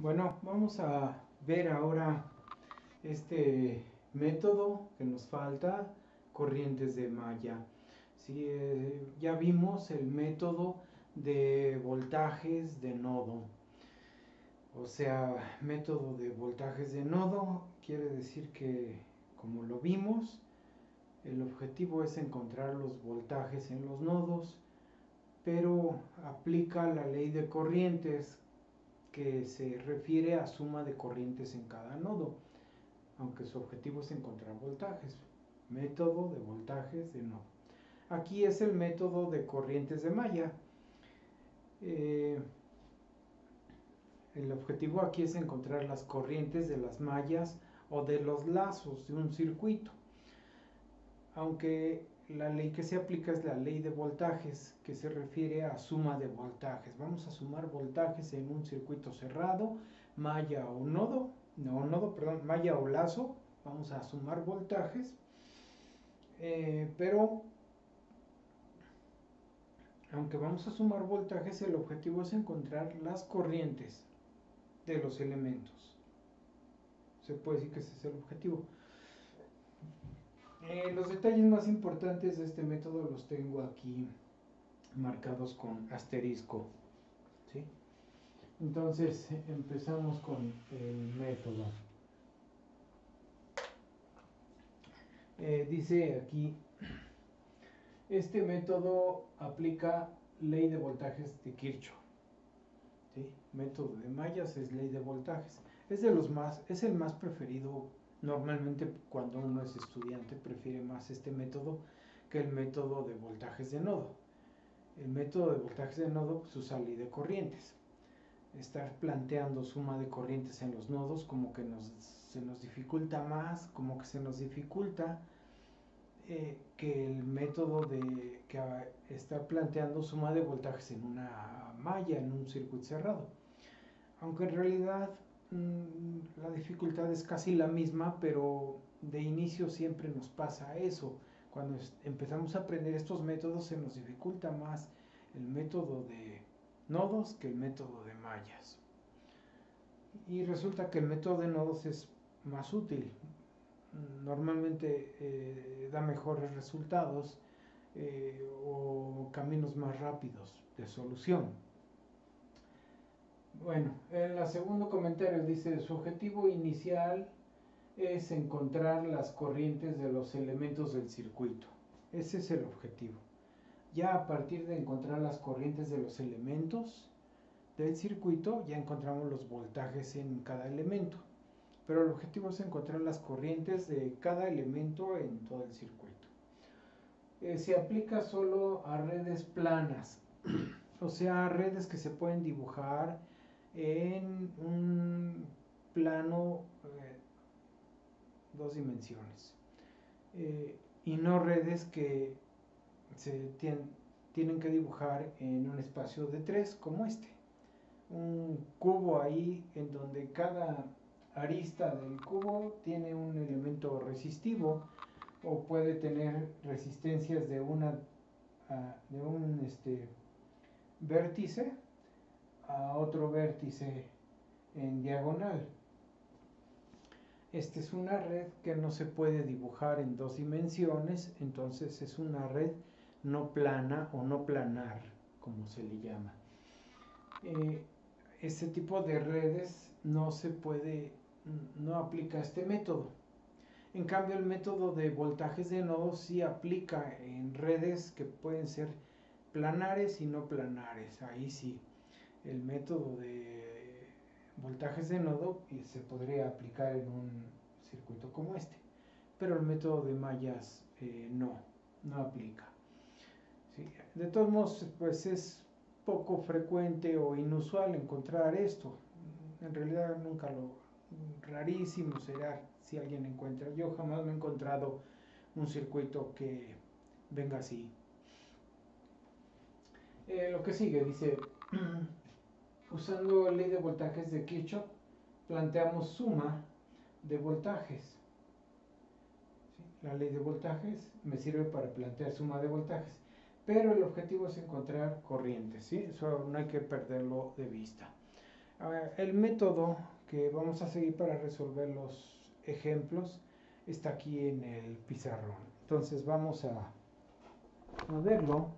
Bueno, vamos a ver ahora este método que nos falta, corrientes de malla. Sí, ya vimos el método de voltajes de nodo. O sea, método de voltajes de nodo quiere decir que, como lo vimos, el objetivo es encontrar los voltajes en los nodos, pero aplica la ley de corrientes que se refiere a suma de corrientes en cada nodo, aunque su objetivo es encontrar voltajes. Método de voltajes de nodo. Aquí es el método de corrientes de malla. Eh, el objetivo aquí es encontrar las corrientes de las mallas o de los lazos de un circuito. Aunque la ley que se aplica es la ley de voltajes, que se refiere a suma de voltajes. Vamos a sumar voltajes en un circuito cerrado, malla o nodo, malla o lazo. Vamos a sumar voltajes, pero aunque vamos a sumar voltajes, el objetivo es encontrar las corrientes de los elementos. Se puede decir que ese es el objetivo. Los detalles más importantes de este método los tengo aquí marcados con asterisco. ¿Sí? Entonces empezamos con el método. Dice aquí, este método aplica ley de voltajes de Kirchhoff. ¿Sí? Método de mallas es ley de voltajes. Es el más preferido. Normalmente cuando uno es estudiante prefiere más este método que el método de voltajes de nodo. El método de voltajes de nodo pues, usa ley de corrientes. Estar planteando suma de corrientes en los nodos como que se nos dificulta más, como que se nos dificulta que el método de que está planteando suma de voltajes en una malla, en un circuito cerrado. Aunque en realidad la dificultad es casi la misma, pero de inicio siempre nos pasa eso. Cuando empezamos a aprender estos métodos se nos dificulta más el método de nodos que el método de mallas. Y resulta que el método de nodos es más útil. Normalmente da mejores resultados o caminos más rápidos de solución. Bueno, en el segundo comentario dice, su objetivo inicial es encontrar las corrientes de los elementos del circuito. Ese es el objetivo. Ya a partir de encontrar las corrientes de los elementos del circuito, ya encontramos los voltajes en cada elemento. Pero el objetivo es encontrar las corrientes de cada elemento en todo el circuito. Se aplica solo a redes planas, o sea, a redes que se pueden dibujar en un plano dos dimensiones, y no redes que se tienen que dibujar en un espacio de tres como este. Un cubo ahí en donde cada arista del cubo tiene un elemento resistivo o puede tener resistencias de un vértice a otro vértice en diagonal. Esta es una red que no se puede dibujar en dos dimensiones, entonces es una red no plana o no planar, como se le llama. Este tipo de redes no se puede, no aplica este método. En cambio, el método de voltajes de nodos sí aplica en redes que pueden ser planares y no planares. Ahí sí, el método de voltajes de nodo se podría aplicar en un circuito como este. Pero el método de mallas no aplica. ¿Sí? De todos modos, pues es poco frecuente o inusual encontrar esto. En realidad nunca rarísimo será si alguien encuentra. Yo jamás me he encontrado un circuito que venga así. Lo que sigue dice, usando ley de voltajes de Kirchhoff, planteamos suma de voltajes. ¿Sí? La ley de voltajes me sirve para plantear suma de voltajes, pero el objetivo es encontrar corrientes, ¿sí? Eso no hay que perderlo de vista. A ver, el método que vamos a seguir para resolver los ejemplos está aquí en el pizarrón. Entonces vamos a verlo.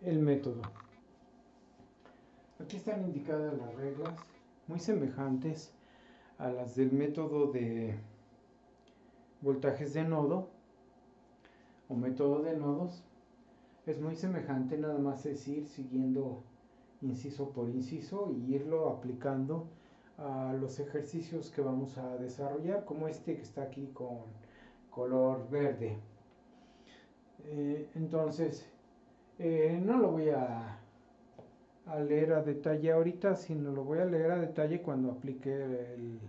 El método. Aquí están indicadas las reglas, muy semejantes a las del método de voltajes de nodo o método de nodos. Es muy semejante, nada más es ir siguiendo inciso por inciso y irlo aplicando a los ejercicios que vamos a desarrollar, como este que está aquí con color verde. Entonces, no lo voy a leer a detalle ahorita, sino lo voy a leer a detalle cuando aplique el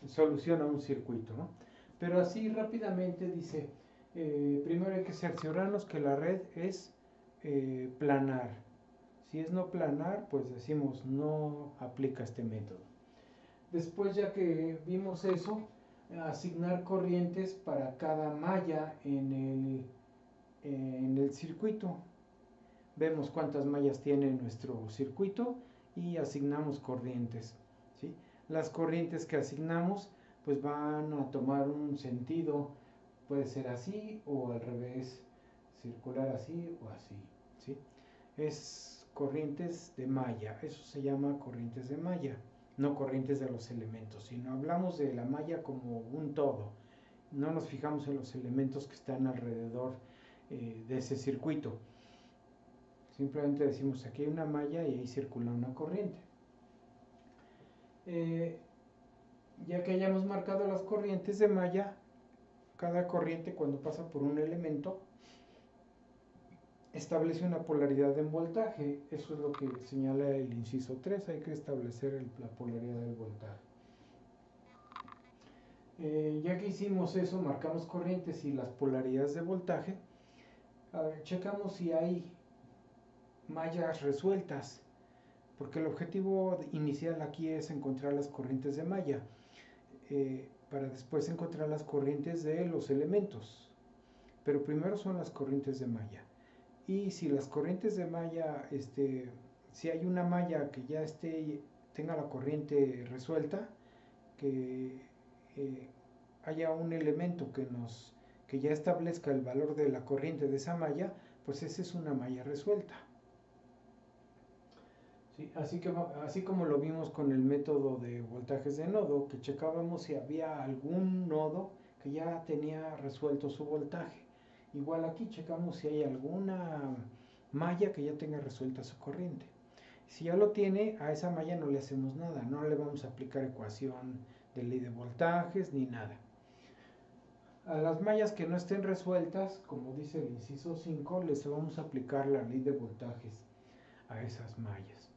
solución a un circuito, ¿no? Pero así rápidamente dice, primero hay que cerciorarnos que la red es planar. Si es no planar, pues decimos no aplica este método. Después, ya que vimos eso, asignar corrientes para cada malla en el circuito. Vemos cuántas mallas tiene nuestro circuito y asignamos corrientes, ¿sí? Las corrientes que asignamos pues van a tomar un sentido, puede ser así o al revés, circular así o así, ¿sí? Es corrientes de malla, eso se llama corrientes de malla, no corrientes de los elementos, sino hablamos de la malla como un todo, no nos fijamos en los elementos que están alrededor de ese circuito. Simplemente decimos aquí hay una malla y ahí circula una corriente. Ya que hayamos marcado las corrientes de malla, cada corriente cuando pasa por un elemento establece una polaridad en voltaje. Eso es lo que señala el inciso 3, hay que establecer la polaridad del voltaje. Ya que hicimos eso, marcamos corrientes y las polaridades de voltaje, a ver, checamos si hay mallas resueltas, porque el objetivo inicial aquí es encontrar las corrientes de malla, para después encontrar las corrientes de los elementos, pero primero son las corrientes de malla. Y si las corrientes de malla, si hay una malla que ya tenga la corriente resuelta, que haya un elemento que ya establezca el valor de la corriente de esa malla, pues esa es una malla resuelta. Sí, así como lo vimos con el método de voltajes de nodo, que checábamos si había algún nodo que ya tenía resuelto su voltaje. Igual aquí checamos si hay alguna malla que ya tenga resuelta su corriente. Si ya lo tiene, a esa malla no le hacemos nada, no le vamos a aplicar ecuación de ley de voltajes ni nada. A las mallas que no estén resueltas, como dice el inciso 5, les vamos a aplicar la ley de voltajes a esas mallas.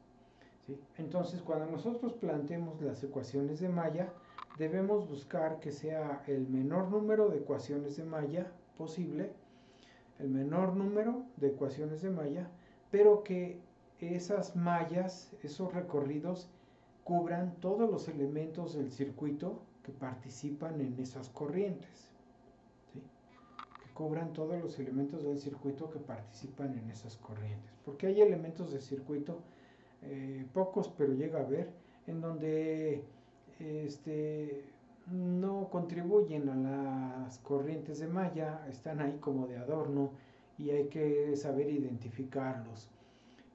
¿Sí? Entonces, cuando nosotros planteemos las ecuaciones de malla, debemos buscar que sea el menor número de ecuaciones de malla posible, el menor número de ecuaciones de malla, pero que esas mallas, esos recorridos, cubran todos los elementos del circuito que participan en esas corrientes. ¿Sí? Que cubran todos los elementos del circuito que participan en esas corrientes. Porque hay elementos del circuito, pocos, pero llega a haber, en donde no contribuyen a las corrientes de malla, están ahí como de adorno y hay que saber identificarlos.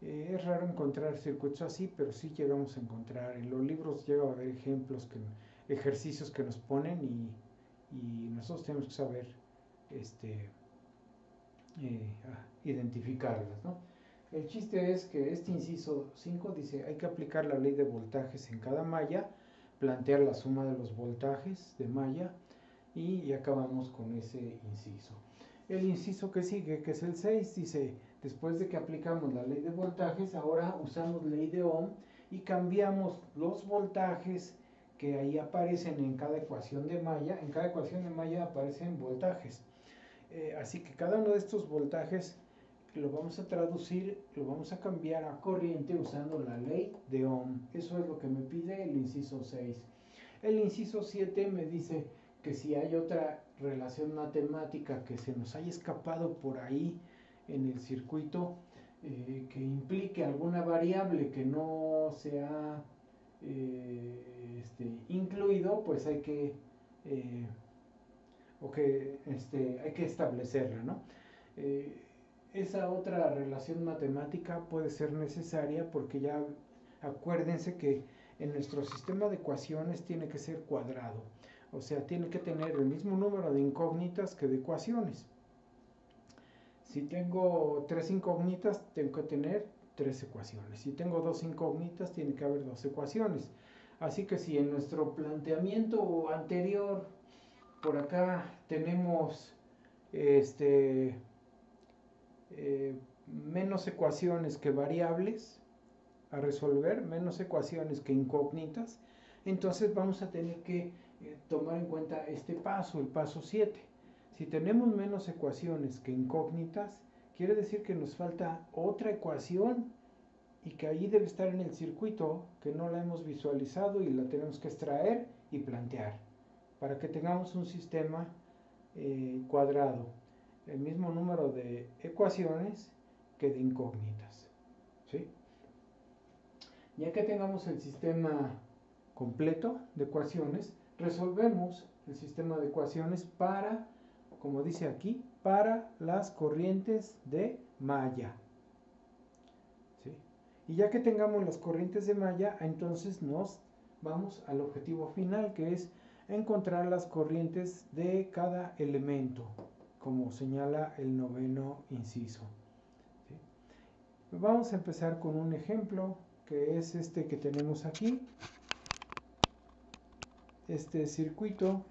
Es raro encontrar circuitos así, pero sí llegamos a encontrar. En los libros llega a haber ejercicios que nos ponen y nosotros tenemos que saber identificarlas, ¿no? El chiste es que este inciso 5 dice hay que aplicar la ley de voltajes en cada malla, plantear la suma de los voltajes de malla y acabamos con ese inciso. El inciso que sigue, que es el 6, dice, después de que aplicamos la ley de voltajes, ahora usamos ley de Ohm y cambiamos los voltajes que ahí aparecen en cada ecuación de malla. En cada ecuación de malla aparecen voltajes. Así que cada uno de estos voltajes lo vamos a traducir, lo vamos a cambiar a corriente usando la ley de Ohm. Eso es lo que me pide el inciso 6. El inciso 7 me dice que si hay otra relación matemática que se nos haya escapado por ahí en el circuito, que implique alguna variable que no se ha incluido, pues hay que hay que establecerla, ¿no? Esa otra relación matemática puede ser necesaria porque ya acuérdense que en nuestro sistema de ecuaciones tiene que ser cuadrado, o sea, tiene que tener el mismo número de incógnitas que de ecuaciones. Si tengo 3 incógnitas, tengo que tener 3 ecuaciones. Si tengo 2 incógnitas, tiene que haber 2 ecuaciones. Así que si en nuestro planteamiento anterior, por acá tenemos menos ecuaciones que variables a resolver, menos ecuaciones que incógnitas, entonces vamos a tener que tomar en cuenta este paso, el paso 7. Si tenemos menos ecuaciones que incógnitas, quiere decir que nos falta otra ecuación y que ahí debe estar en el circuito, que no la hemos visualizado y la tenemos que extraer y plantear para que tengamos un sistema cuadrado, el mismo número de ecuaciones que de incógnitas, ¿sí? Ya que tengamos el sistema completo de ecuaciones, resolvemos el sistema de ecuaciones para, como dice aquí, para las corrientes de malla, ¿sí? Y ya que tengamos las corrientes de malla, entonces nos vamos al objetivo final, que es encontrar las corrientes de cada elemento, como señala el 9º inciso, ¿sí? Vamos a empezar con un ejemplo, que es este que tenemos aquí, este circuito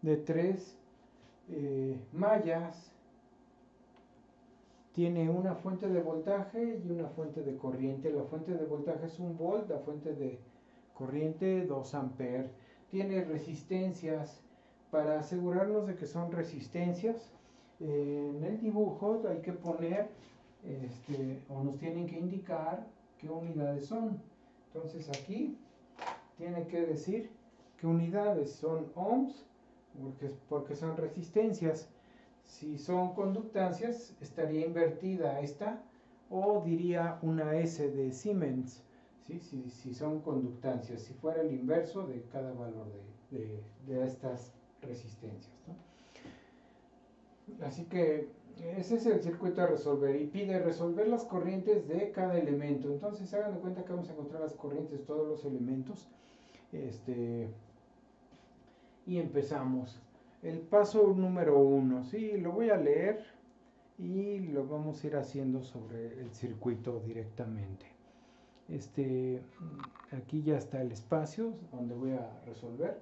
de 3 mallas tiene una fuente de voltaje y una fuente de corriente. La fuente de voltaje es 1 volt, la fuente de corriente 2 amperes. Tiene resistencias. Para asegurarnos de que son resistencias, en el dibujo hay que poner o nos tienen que indicar qué unidades son. Entonces aquí tiene que decir qué unidades son ohms, porque son resistencias. Si son conductancias, estaría invertida esta, o diría una S de Siemens, ¿sí? Si son conductancias, si fuera el inverso de cada valor de estas resistencias, ¿no? Así que ese es el circuito a resolver y pide resolver las corrientes de cada elemento. Entonces hagan de cuenta que vamos a encontrar las corrientes de todos los elementos. Y empezamos. El paso número 1, sí, lo voy a leer y lo vamos a ir haciendo sobre el circuito directamente. Aquí ya está el espacio donde voy a resolver,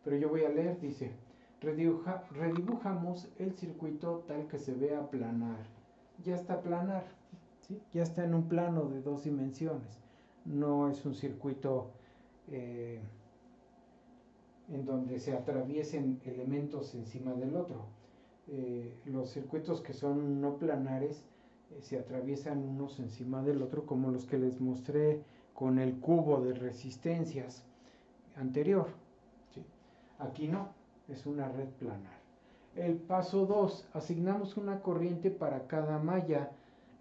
pero yo voy a leer, dice, redibujamos el circuito tal que se vea planar. Ya está planar, ¿sí? Ya está en un plano de 2 dimensiones. No es un circuito en donde se atraviesen elementos encima del otro. Los circuitos que son no planares se atraviesan unos encima del otro, como los que les mostré con el cubo de resistencias anterior, ¿sí? Aquí no, es una red planar. El paso 2, asignamos una corriente para cada malla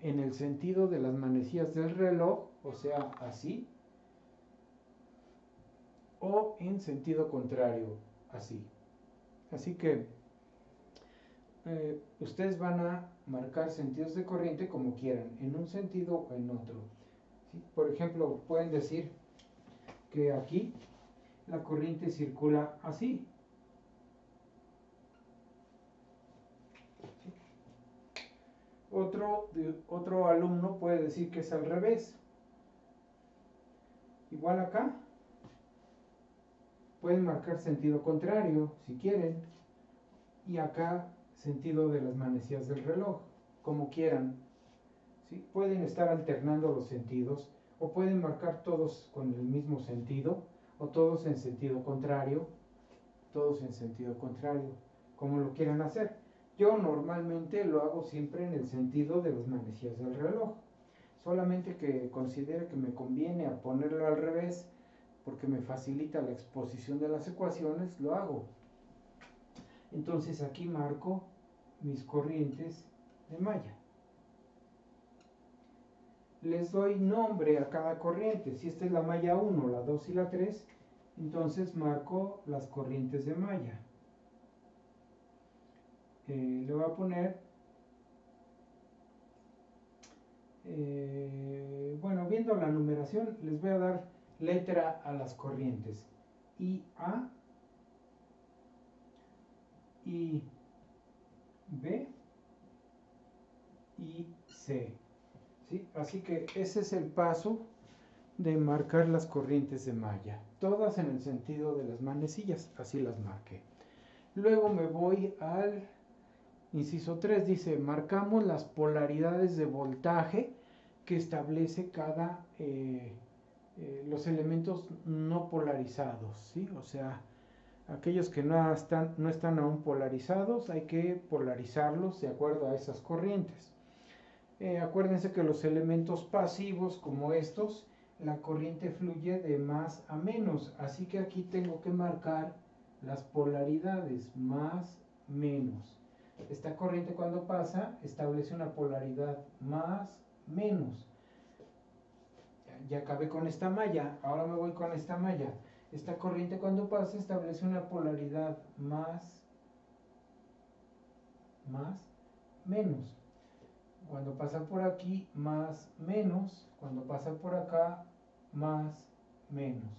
en el sentido de las manecillas del reloj, o sea, así, o en sentido contrario, así. Así que ustedes van a marcar sentidos de corriente como quieran, en un sentido o en otro, ¿sí? Por ejemplo, pueden decir que aquí la corriente circula así, ¿sí? Otro alumno puede decir que es al revés. Igual acá pueden marcar sentido contrario si quieren, y acá sentido de las manecillas del reloj, como quieran, ¿sí? Pueden estar alternando los sentidos, o pueden marcar todos con el mismo sentido, o todos en sentido contrario, como lo quieran hacer. Yo normalmente lo hago siempre en el sentido de las manecillas del reloj. solamente que considere que me conviene a ponerlo al revés porque me facilita la exposición de las ecuaciones, lo hago. Entonces aquí marco mis corrientes de malla. Les doy nombre a cada corriente. Si esta es la malla 1, la 2 y la 3, entonces marco las corrientes de malla. Le voy a poner, bueno, viendo la numeración, les voy a dar letra a las corrientes. IA, IB y C. ¿Sí? Así que ese es el paso de marcar las corrientes de malla, todas en el sentido de las manecillas, así las marqué. Luego me voy al inciso 3, dice, marcamos las polaridades de voltaje que establece cada, los elementos no polarizados, ¿sí? O sea, aquellos que no están aún polarizados, hay que polarizarlos de acuerdo a esas corrientes. Acuérdense que los elementos pasivos como estos, la corriente fluye de más a menos, así que aquí tengo que marcar las polaridades, más, menos. Esta corriente cuando pasa establece una polaridad más, menos. Ya acabé con esta malla, ahora me voy con esta malla. Esta corriente cuando pasa establece una polaridad más, menos. Cuando pasa por aquí, más, menos. Cuando pasa por acá, más, menos.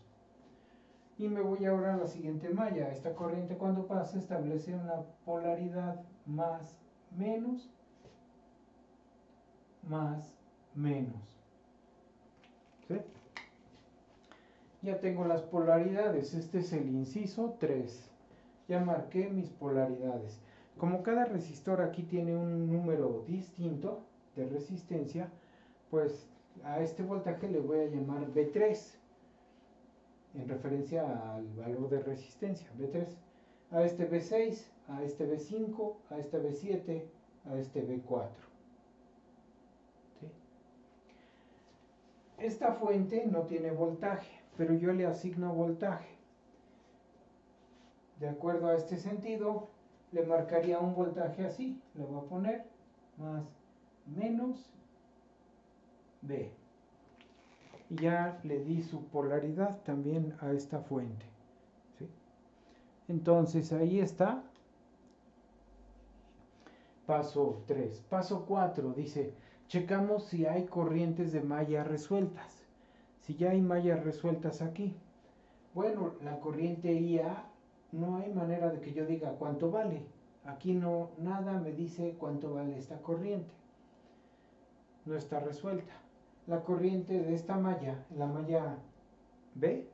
Y me voy ahora a la siguiente malla. Esta corriente cuando pasa establece una polaridad más, menos, ¿sí? Ya tengo las polaridades. Este es el inciso 3. Ya marqué mis polaridades. Como cada resistor aquí tiene un número distinto de resistencia, pues a este voltaje le voy a llamar B3, en referencia al valor de resistencia, B3. A este B6, a este B5, a este B7, a este B4. ¿Sí? Esta fuente no tiene voltaje, pero yo le asigno voltaje. De acuerdo a este sentido, le marcaría un voltaje así. Le voy a poner más, menos, B. Y ya le di su polaridad también a esta fuente. ¿Sí? Entonces ahí está. Paso 3. Paso 4 dice, checamos si hay corrientes de malla resueltas. Si ya hay mallas resueltas aquí. Bueno, la corriente IA no hay manera de que yo diga cuánto vale. Aquí no, nada me dice cuánto vale esta corriente. No está resuelta. La corriente de esta malla, la malla B,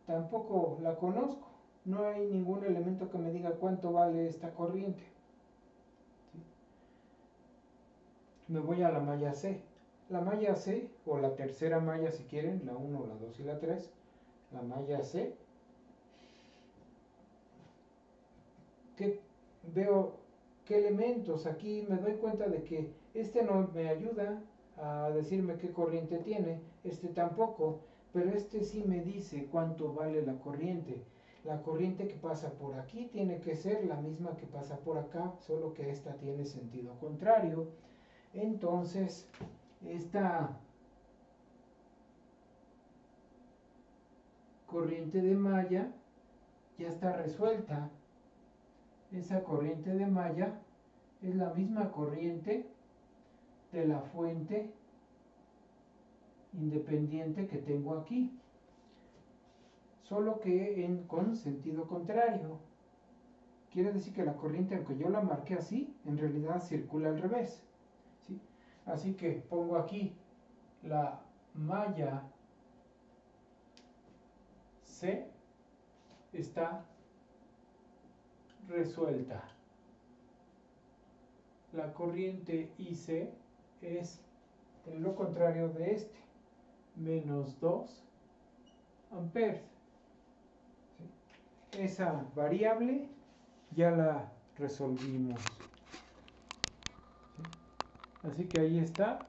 tampoco la conozco. No hay ningún elemento que me diga cuánto vale esta corriente. ¿Sí? Me voy a la malla C. La malla C, o la tercera malla si quieren, la 1, la 2 y la 3, la malla C, veo qué elementos. Aquí me doy cuenta de que este no me ayuda a decirme qué corriente tiene, este tampoco, pero este sí me dice cuánto vale la corriente. La corriente que pasa por aquí tiene que ser la misma que pasa por acá, solo que esta tiene sentido contrario. Entonces, esta corriente de malla ya está resuelta. Esa corriente de malla es la misma corriente de la fuente independiente que tengo aquí, solo que con sentido contrario. Quiere decir que la corriente, aunque yo la marqué así, en realidad circula al revés, ¿sí? Así que pongo aquí la malla C está resuelta. La corriente IC es lo contrario de este, menos 2 amperes. ¿Sí? Esa variable ya la resolvimos. ¿Sí? Así que ahí está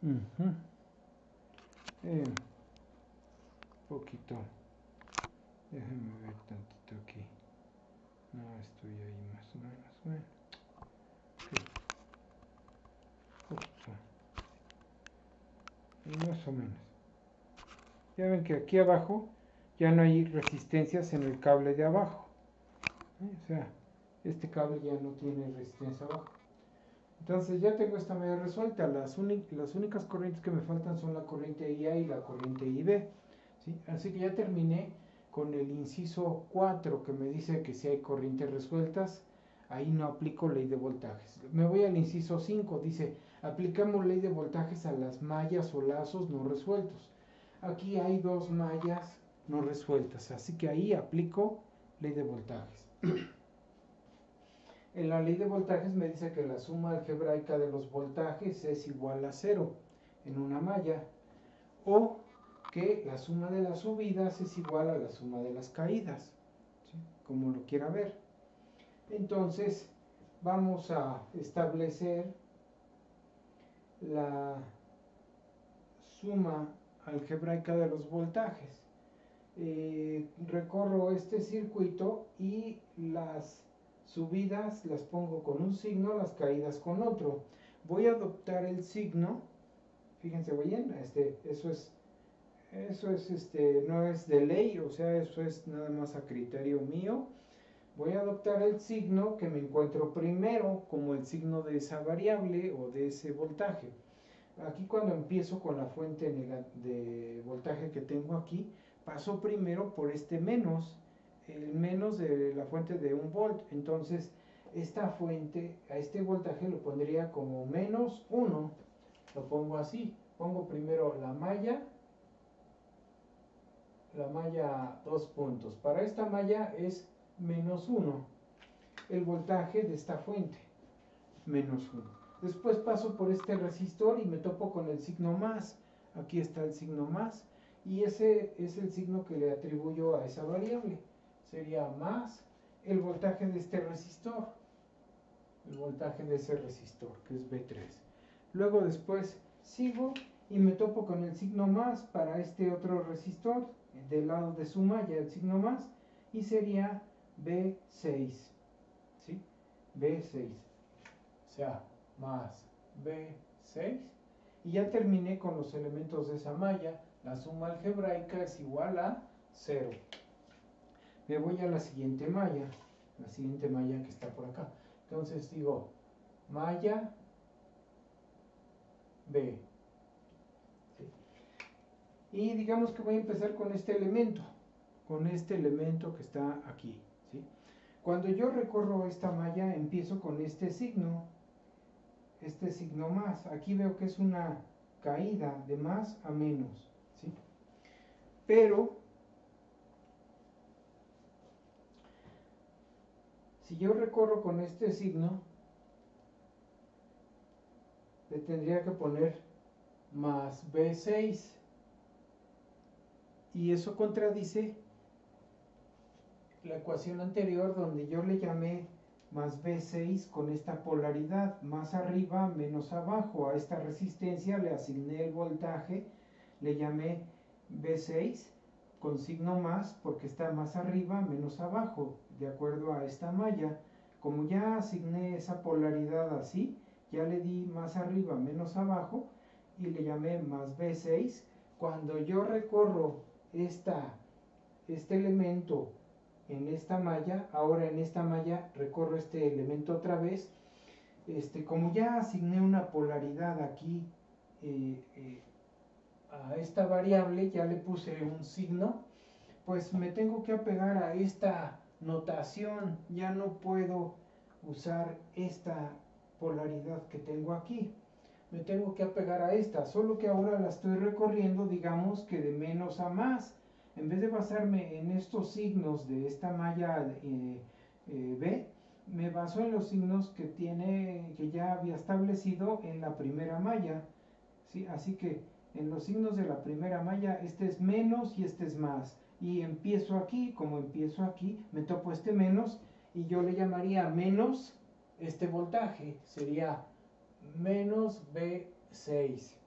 Ujú. Poquito. Déjame ver tantito aquí. No, estoy ahí más o menos. Bueno, poquito. Y más o menos. Ya ven que aquí abajo ya no hay resistencias en el cable de abajo. O sea, este cable ya no tiene resistencia abajo. Entonces ya tengo esta media resuelta. Las únicas corrientes que me faltan son la corriente IA y la corriente IB. ¿Sí? Así que ya terminé con el inciso 4 que me dice que si hay corrientes resueltas, ahí no aplico ley de voltajes. Me voy al inciso 5, dice, aplicamos ley de voltajes a las mallas o lazos no resueltos. Aquí hay dos mallas no resueltas, así que ahí aplico ley de voltajes. En la ley de voltajes me dice que la suma algebraica de los voltajes es igual a 0 en una malla, o que la suma de las subidas es igual a la suma de las caídas, ¿sí? Como lo quiera ver. Entonces vamos a establecer la suma algebraica de los voltajes. Recorro este circuito y las subidas las pongo con un signo, las caídas con otro. Voy a adoptar el signo, fíjense bien, eso es no es de ley, o sea, eso es nada más a criterio mío. Voy a adoptar el signo que me encuentro primero como el signo de esa variable o de ese voltaje. Aquí cuando empiezo con la fuente de voltaje que tengo aquí, paso primero por este menos, el menos de la fuente de 1 volt. Entonces, esta fuente, a este voltaje lo pondría como menos 1. Lo pongo así. Pongo primero la malla 2 puntos. Para esta malla es menos 1. El voltaje de esta fuente, menos 1. Después paso por este resistor y me topo con el signo más. Aquí está el signo más. Y ese es el signo que le atribuyo a esa variable. Sería más el voltaje de este resistor. El voltaje de ese resistor, que es B3. Luego después sigo y me topo con el signo más para este otro resistor. Del lado de su malla, el signo más. Y sería B6. ¿Sí? B6. O sea, más B6, y ya terminé con los elementos de esa malla. La suma algebraica es igual a 0. Me voy a la siguiente malla que está por acá. Entonces digo, malla B. ¿Sí? Y digamos que voy a empezar con este elemento que está aquí. ¿Sí? Cuando yo recorro esta malla, empiezo con este signo más. Aquí veo que es una caída de más a menos, ¿sí? Pero si yo recorro con este signo, le tendría que poner más B6, y eso contradice la ecuación anterior donde yo le llamé más B6 con esta polaridad, más arriba, menos abajo. A esta resistencia le asigné el voltaje, le llamé B6 con signo más porque está más arriba, menos abajo, de acuerdo a esta malla. Como ya asigné esa polaridad así, ya le di más arriba, menos abajo y le llamé más B6. Cuando yo recorro este elemento en esta malla, ahora en esta malla recorro este elemento otra vez, como ya asigné una polaridad aquí a esta variable, ya le puse un signo, pues me tengo que apegar a esta notación, ya no puedo usar esta polaridad que tengo aquí, me tengo que apegar a esta, solo que ahora la estoy recorriendo, digamos que de menos a más. En vez de basarme en estos signos de esta malla B, me baso en los signos que ya había establecido en la primera malla, ¿sí? Así que en los signos de la primera malla, este es menos y este es más. Y empiezo aquí, como empiezo aquí, me topo este menos y yo le llamaría menos este voltaje, sería menos B6.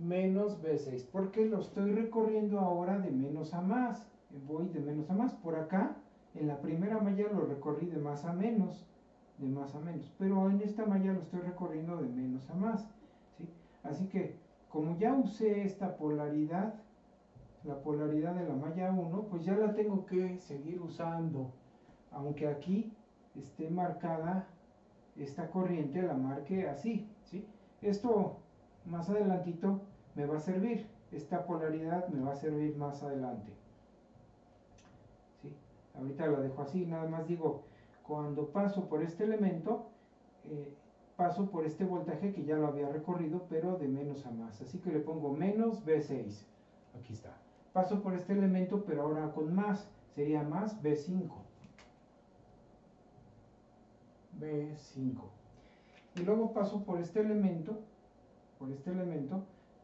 menos B6, porque lo estoy recorriendo ahora de menos a más. Voy de menos a más. Por acá, en la primera malla lo recorrí de más a menos, pero en esta malla lo estoy recorriendo de menos a más, ¿sí? Así que, como ya usé esta polaridad, la polaridad de la malla 1, pues ya la tengo que seguir usando, aunque aquí esté marcada esta corriente, la marque así, ¿sí? Esto más adelantito me va a servir, esta polaridad me va a servir más adelante, ¿sí? Ahorita la dejo así, nada más digo, cuando paso por este elemento, paso por este voltaje que ya lo había recorrido, pero de menos a más, así que le pongo menos B6, aquí está. Paso por este elemento, pero ahora con más, sería más B5. B5. Y luego paso por este elemento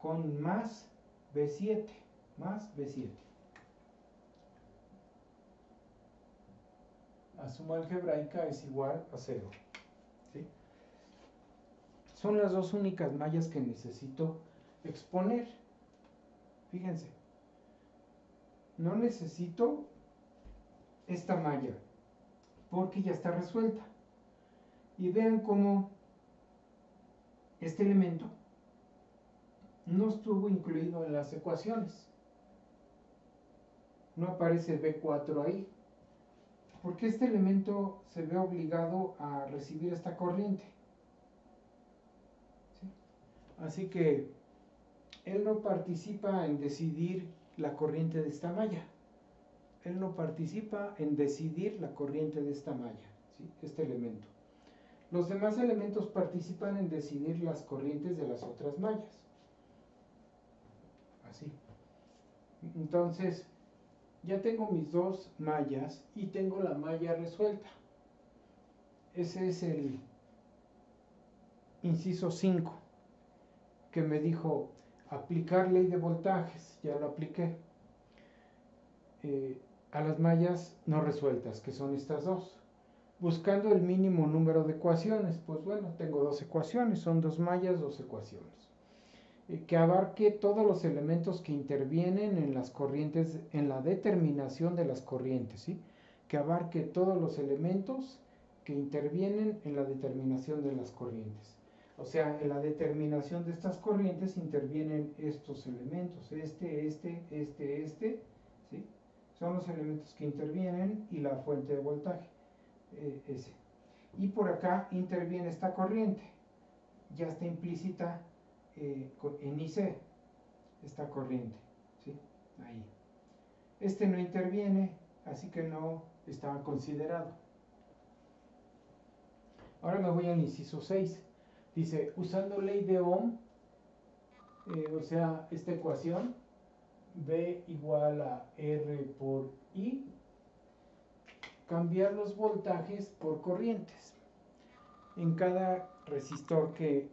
con más B7, más B7. La suma algebraica es igual a 0. ¿Sí? Son las dos únicas mallas que necesito exponer. Fíjense, no necesito esta malla porque ya está resuelta. Y vean cómo este elemento no estuvo incluido en las ecuaciones. No aparece B4 ahí, porque este elemento se ve obligado a recibir esta corriente. ¿Sí? Así que él no participa en decidir la corriente de esta malla. Él no participa en decidir la corriente de esta malla, ¿sí? Este elemento. Los demás elementos participan en decidir las corrientes de las otras mallas. Así. Entonces, ya tengo mis dos mallas y tengo la malla resuelta. Ese es el inciso 5, que me dijo aplicar ley de voltajes. Ya lo apliqué. A las mallas no resueltas, que son estas dos. Buscando el mínimo número de ecuaciones, pues bueno, tengo dos ecuaciones, son dos mallas, dos ecuaciones. Que abarque todos los elementos que intervienen en las corrientes, en la determinación de las corrientes, ¿sí? Que abarque todos los elementos que intervienen en la determinación de las corrientes. O sea, en la determinación de estas corrientes intervienen estos elementos, ¿sí? Son los elementos que intervienen y la fuente de voltaje. Ese. Y por acá interviene esta corriente, ya está implícita en IC, esta corriente, ¿sí? Ahí. Este no interviene, así que no está considerado. Ahora me voy al inciso 6. Dice, usando ley de Ohm, o sea, esta ecuación, B igual a R por I, cambiar los voltajes por corrientes en cada resistor que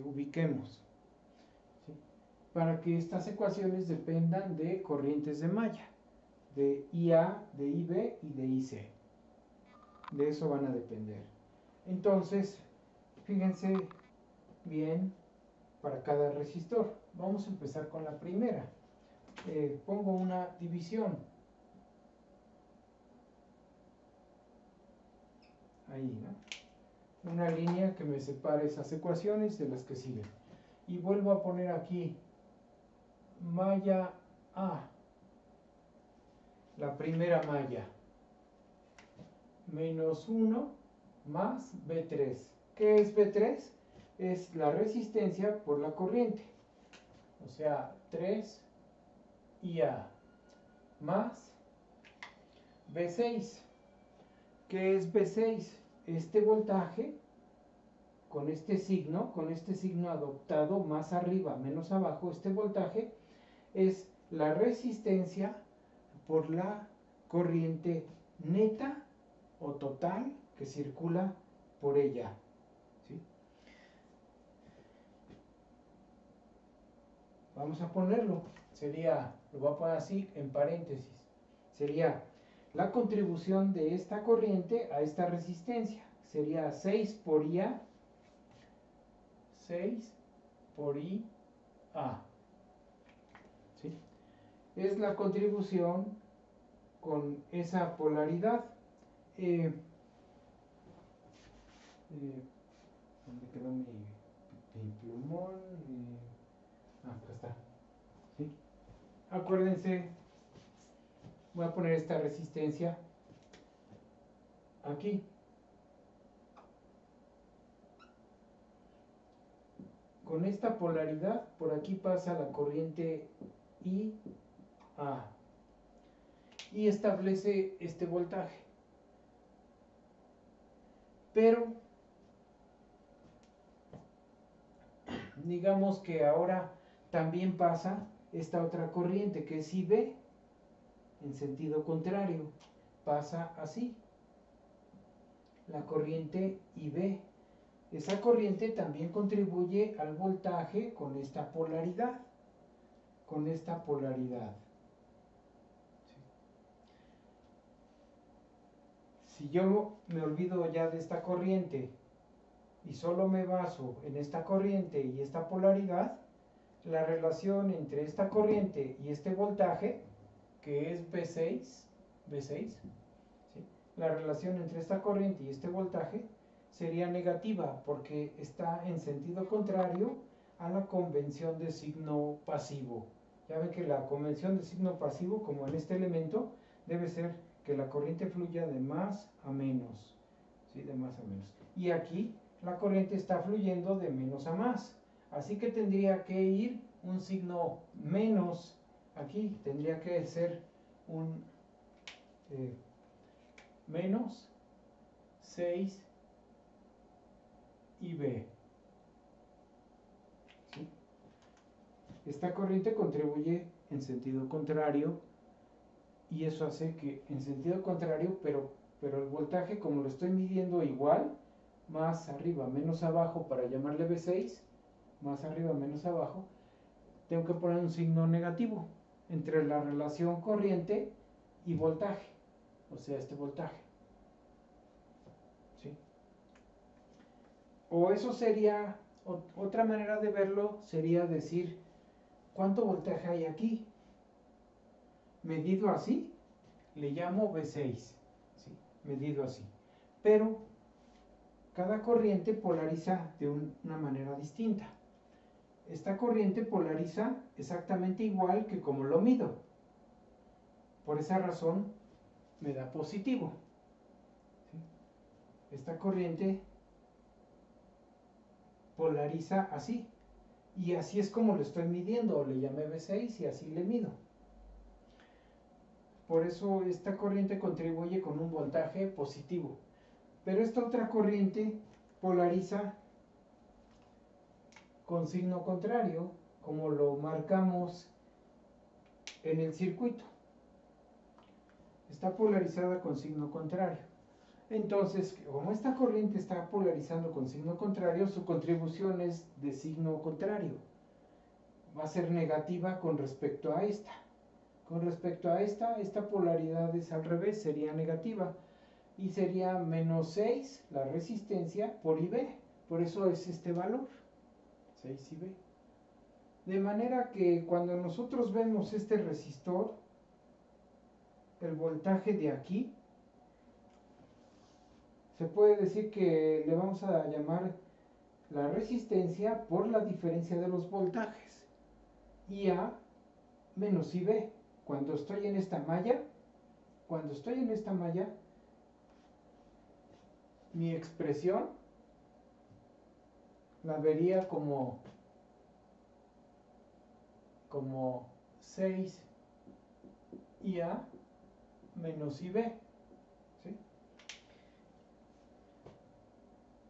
ubiquemos, ¿sí? Para que estas ecuaciones dependan de corrientes de malla, de IA, de IB y de IC. De eso van a depender. Entonces, fíjense bien para cada resistor. Vamos a empezar con la primera. Pongo una división. Ahí, ¿no? Una línea que me separe esas ecuaciones de las que siguen. Y vuelvo a poner aquí malla A, la primera malla, menos 1 más B3. ¿Qué es B3? Es la resistencia por la corriente. O sea, 3 IA más B6. ¿Qué es B6? Este voltaje con este signo adoptado más arriba, menos abajo, este voltaje es la resistencia por la corriente neta o total que circula por ella, ¿sí? Vamos a ponerlo, lo voy a poner así en paréntesis, sería la contribución de esta corriente a esta resistencia, sería 6 por IA, 6 por IA, es la contribución con esa polaridad. ¿Dónde quedó mi plumón? Acá está. ¿Sí? Acuérdense, voy a poner esta resistencia aquí. Con esta polaridad, por aquí pasa la corriente IA y establece este voltaje. Pero digamos que ahora también pasa esta otra corriente que es IB en sentido contrario. Pasa así. La corriente IB. Esa corriente también contribuye al voltaje con esta polaridad. Con esta polaridad. Si yo me olvido ya de esta corriente y solo me baso en esta corriente y esta polaridad, la relación entre esta corriente y este voltaje, que es B6, ¿sí? La relación entre esta corriente y este voltaje sería negativa porque está en sentido contrario a la convención de signo pasivo. Ya ven que la convención de signo pasivo, como en este elemento, debe ser que la corriente fluya de más a menos, ¿sí? De más a menos. Y aquí la corriente está fluyendo de menos a más. Así que tendría que ir un signo menos. Aquí tendría que ser un menos 6 IB. ¿Sí? Esta corriente contribuye en sentido contrario y eso hace que en sentido contrario, pero el voltaje, como lo estoy midiendo igual, más arriba, menos abajo, para llamarle B6, más arriba, menos abajo, tengo que poner un signo negativo entre la relación corriente y voltaje, o sea, este voltaje. ¿Sí? O eso sería, otra manera de verlo sería decir, ¿cuánto voltaje hay aquí? Medido así, le llamo B6, ¿sí? Medido así. Pero cada corriente polariza de una manera distinta. Esta corriente polariza exactamente igual que como lo mido. Por esa razón me da positivo. ¿Sí? Esta corriente polariza así. Y así es como lo estoy midiendo. Le llamé B6 y así le mido. Por eso esta corriente contribuye con un voltaje positivo. Pero esta otra corriente polariza con signo contrario, como lo marcamos en el circuito. Está polarizada con signo contrario. Entonces, como esta corriente está polarizando con signo contrario, su contribución es de signo contrario. Va a ser negativa con respecto a esta. Con respecto a esta polaridad es al revés, sería negativa. Y sería menos 6 la resistencia por IB. Por eso es este valor, 6 IB. De manera que cuando nosotros vemos este resistor, el voltaje de aquí, se puede decir que le vamos a llamar la resistencia por la diferencia de los voltajes. IA menos IB. Cuando estoy en esta malla, mi expresión la vería como 6 IA menos IB. ¿Sí?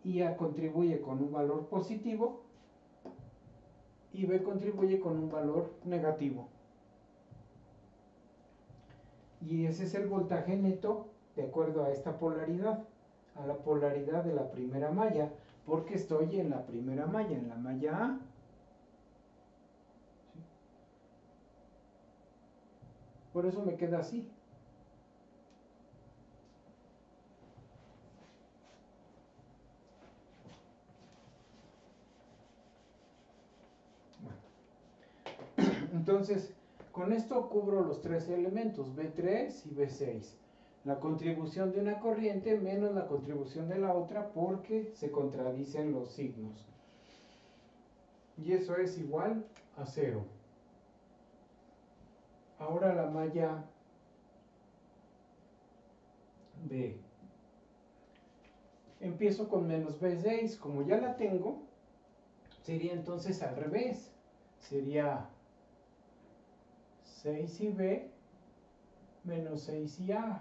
IA contribuye con un valor positivo, IB contribuye con un valor negativo. Y ese es el voltaje neto de acuerdo a esta polaridad, a la polaridad de la primera malla, porque estoy en la primera malla, en la malla A. ¿Sí? Por eso me queda así. Entonces, Con esto cubro los tres elementos, B3 y B6. La contribución de una corriente menos la contribución de la otra porque se contradicen los signos. Y eso es igual a 0. Ahora la malla B. Empiezo con menos B6. Como ya la tengo, sería entonces al revés. Sería 6IB menos 6IA.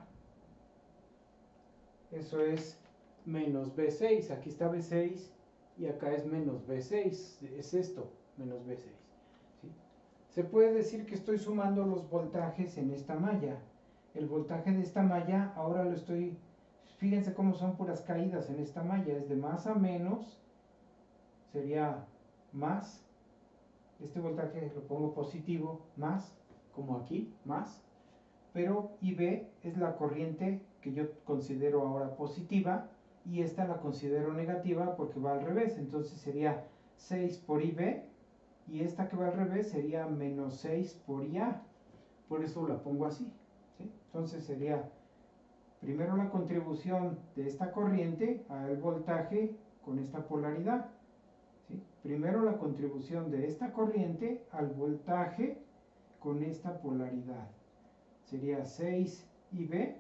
Eso es menos B6. Aquí está B6 y acá es menos B6. Es esto, menos B6. ¿Sí? Se puede decir que estoy sumando los voltajes en esta malla. El voltaje de esta malla ahora lo estoy... Fíjense cómo son puras caídas en esta malla. Es de más a menos. Sería más. Este voltaje lo pongo positivo. Más. Como aquí. Más. Pero IB es la corriente que yo considero ahora positiva. Y esta la considero negativa porque va al revés. Entonces sería 6 por IB. Y esta que va al revés sería menos 6 por IA. Por eso la pongo así. ¿Sí? Entonces sería... Primero la contribución de esta corriente al voltaje con esta polaridad. ¿Sí? Primero la contribución de esta corriente al voltaje con esta polaridad. Sería 6IB.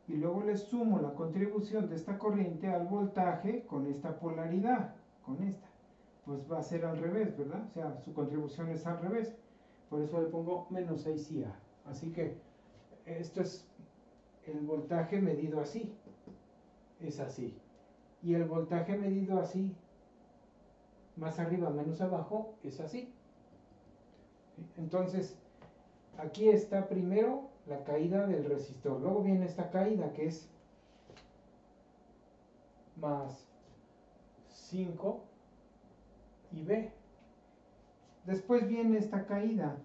Y luego le sumo la contribución de esta corriente al voltaje con esta polaridad. Con esta. Pues va a ser al revés, ¿verdad? O sea, su contribución es al revés. Por eso le pongo menos 6IA. Así que esto es... El voltaje medido así, es así. Y el voltaje medido así, más arriba menos abajo, es así. Entonces, aquí está primero la caída del resistor. Luego viene esta caída que es más 5 IB. Después viene esta caída,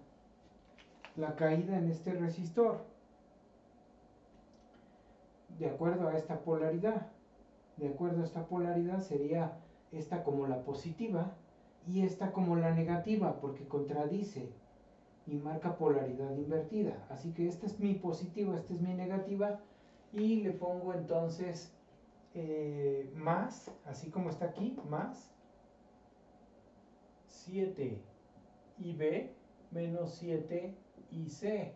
la caída en este resistor. De acuerdo a esta polaridad. De acuerdo a esta polaridad sería esta como la positiva y esta como la negativa porque contradice y marca polaridad invertida. Así que esta es mi positiva, esta es mi negativa y le pongo entonces más, así como está aquí, más 7IB menos 7IC.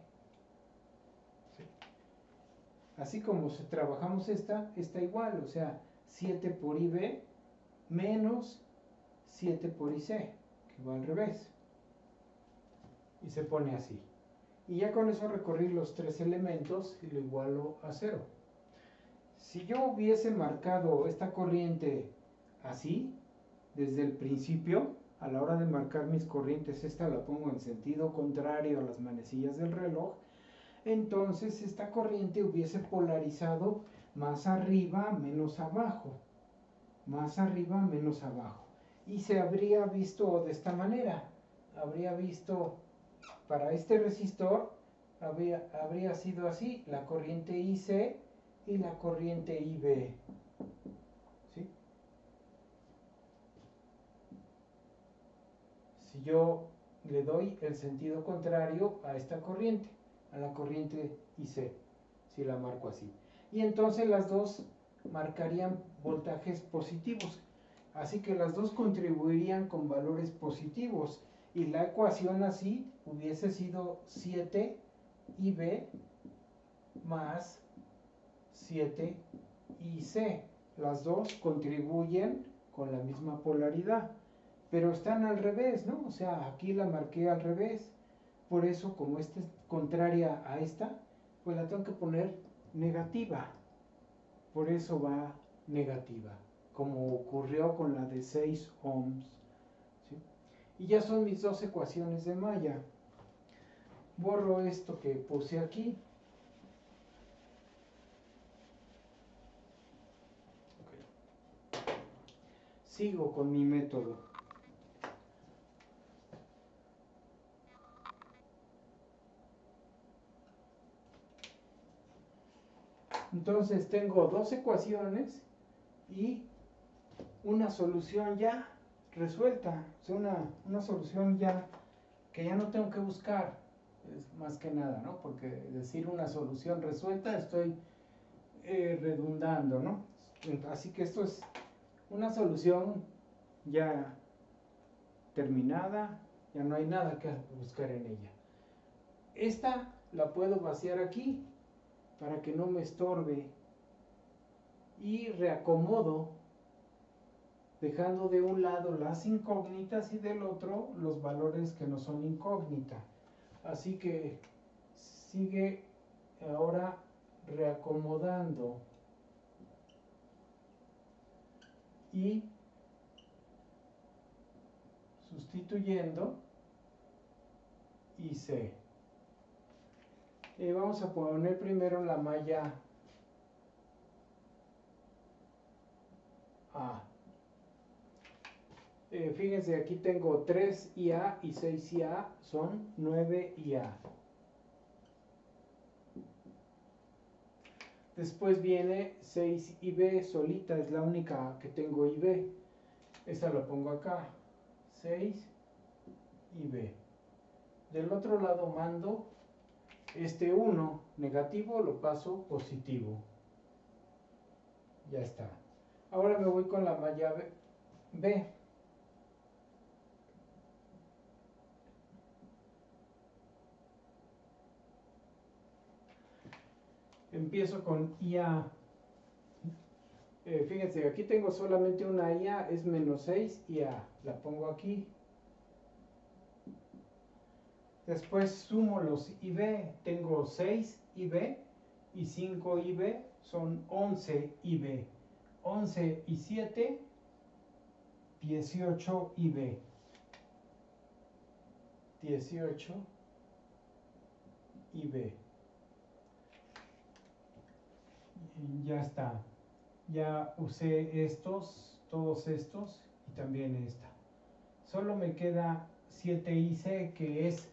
Así como trabajamos esta igual, o sea, 7 por IB menos 7 por IC, que va al revés. Y se pone así. Y ya con eso recorrí los tres elementos y lo igualo a 0. Si yo hubiese marcado esta corriente así, desde el principio, a la hora de marcar mis corrientes, esta la pongo en sentido contrario a las manecillas del reloj, entonces esta corriente hubiese polarizado más arriba, menos abajo. Más arriba, menos abajo. Y se habría visto de esta manera. Habría visto, para este resistor, habría sido así, la corriente IC y la corriente IB. ¿Sí? Si yo le doy el sentido contrario a esta corriente, a la corriente IC, si la marco así. Y entonces las dos marcarían voltajes positivos. Así que las dos contribuirían con valores positivos. Y la ecuación así hubiese sido 7IB más 7IC. Las dos contribuyen con la misma polaridad. Pero están al revés, ¿no? O sea, aquí la marqué al revés. Por eso, como esta es contraria a esta, pues la tengo que poner negativa. Por eso va negativa, como ocurrió con la de 6 ohms. ¿Sí? Y ya son mis dos ecuaciones de malla. Borro esto que puse aquí. Okay. Sigo con mi método. Entonces tengo dos ecuaciones y una solución ya resuelta, o sea, una solución ya que ya no tengo que buscar. es más que nada, ¿no? Porque decir una solución resuelta estoy redundando, ¿no? Así que esto es una solución ya terminada, ya no hay nada que buscar en ella. Esta la puedo vaciar aquí para que no me estorbe y reacomodo dejando de un lado las incógnitas y del otro los valores que no son incógnita. Así que sigue ahora reacomodando y sustituyendo y C. Vamos a poner primero la malla A. Fíjense, aquí tengo 3 IA y 6 IA, son 9 IA. Después viene 6 IB solita, es la única que tengo IB. Esta la pongo acá, 6 IB. Del otro lado mando este 1 negativo, lo paso positivo. Ya está. Ahora me voy con la malla B. Empiezo con IA. Fíjense, aquí tengo solamente una IA, es menos 6 IA. La pongo aquí. Después sumo los IB. Tengo 6 IB y 5 IB, son 11 IB. 11 y 7, 18 IB. 18 IB. Ya está. Ya usé estos, todos estos y también esta. Solo me queda 7IC, que es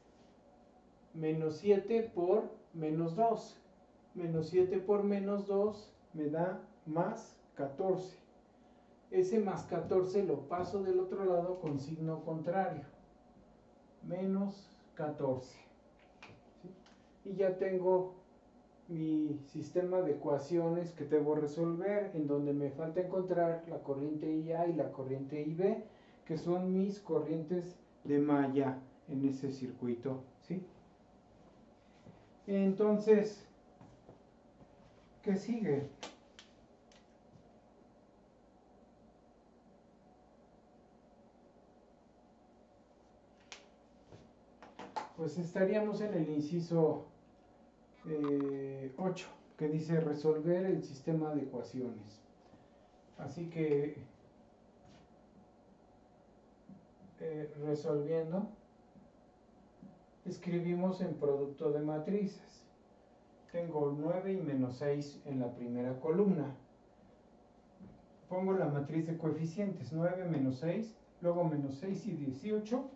menos 7 por menos 2. Menos 7 por menos 2 me da más 14. Ese más 14 lo paso del otro lado con signo contrario. Menos 14. ¿Sí? Y ya tengo mi sistema de ecuaciones que debo resolver, en donde me falta encontrar la corriente IA y la corriente IB, que son mis corrientes de malla en ese circuito, ¿sí? Entonces, ¿qué sigue? Pues estaríamos en el inciso 8, que dice resolver el sistema de ecuaciones. Así que resolviendo, escribimos en producto de matrices. Tengo 9 y menos 6 en la primera columna. Pongo la matriz de coeficientes, 9 menos 6, luego menos 6 y 18.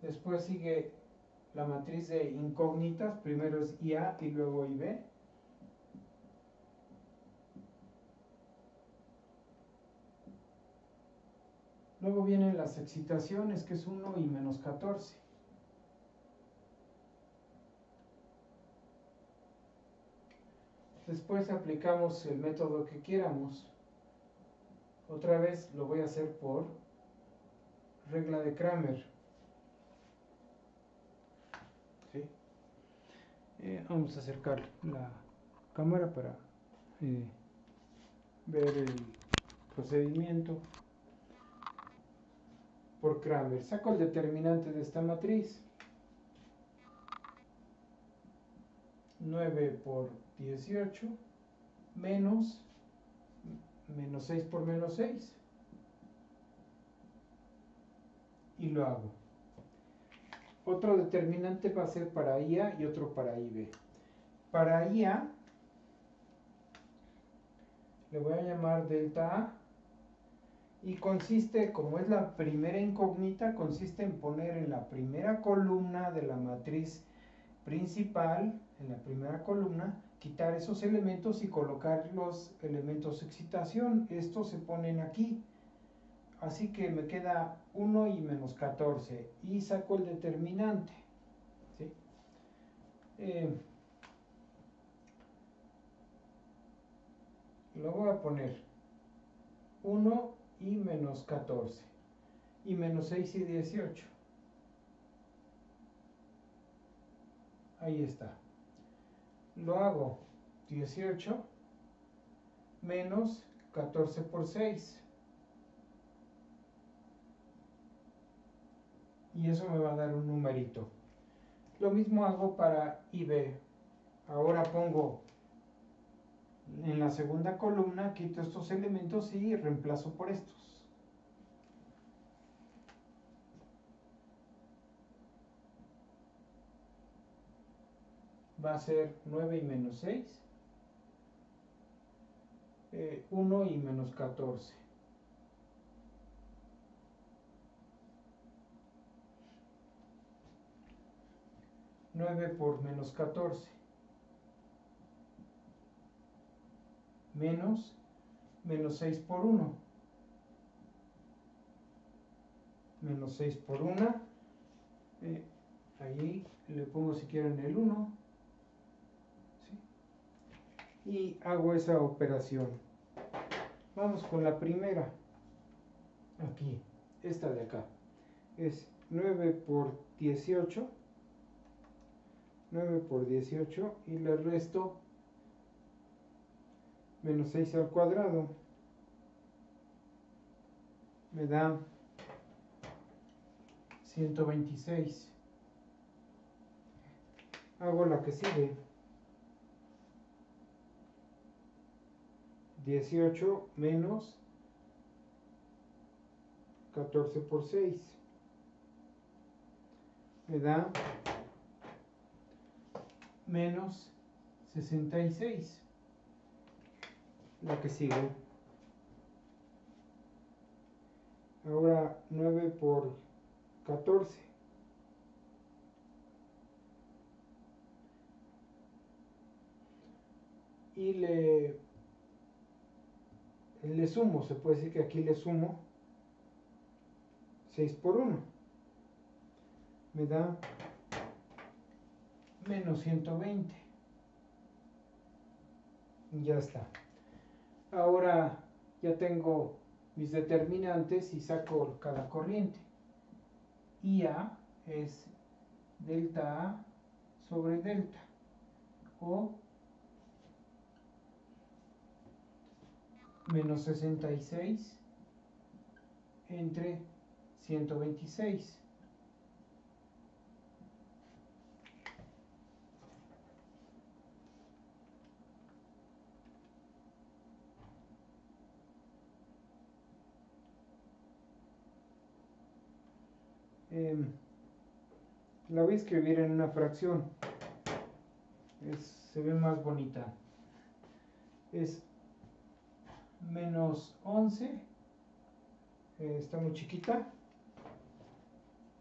Después sigue la matriz de incógnitas, primero es IA y luego IB. Luego vienen las excitaciones, que es 1 y menos 14. Después aplicamos el método que quieramos. Otra vez lo voy a hacer por regla de Kramer. ¿Sí? Vamos a acercar la cámara para ver el procedimiento. Por Kramer, saco el determinante de esta matriz. 9 por 18 menos 6 por menos 6. Y lo hago. Otro determinante va a ser para IA y otro para IB. Para IA le voy a llamar delta A. Y consiste, como es la primera incógnita, consiste en poner en la primera columna de la matriz principal, en la primera columna, quitar esos elementos y colocar los elementos de excitación. Estos se ponen aquí. Así que me queda 1 y menos 14. Y saco el determinante. ¿Sí? Lo voy a poner 1 y menos 14. Y menos 6 y 18. Ahí está. Lo hago 18 menos 14 por 6. Y eso me va a dar un numerito. Lo mismo hago para IB. Ahora pongo en la segunda columna, quito estos elementos y reemplazo por estos. Va a ser 9 y menos 6. 1 y menos 14. Nueve por menos 14. Menos 6 por 1. Menos 6 por 1. Ahí le pongo si quieren el 1. ¿Sí? Y hago esa operación. Vamos con la primera. Aquí, esta de acá. Es 9 por 18. 9 por 18 y le resto menos 6 al cuadrado. Me da 126. Hago la que sigue. 18 menos 14 por 6. Me da menos 66. La que sigue. Ahora 9 por 14. Y le sumo, se puede decir que aquí le sumo 6 por 1. Me da menos 120. Y ya está. Ahora ya tengo mis determinantes y saco cada corriente. IA es delta A sobre delta. O menos 66 entre 126. La voy a escribir en una fracción. Se ve más bonita. Es menos 11. Está muy chiquita.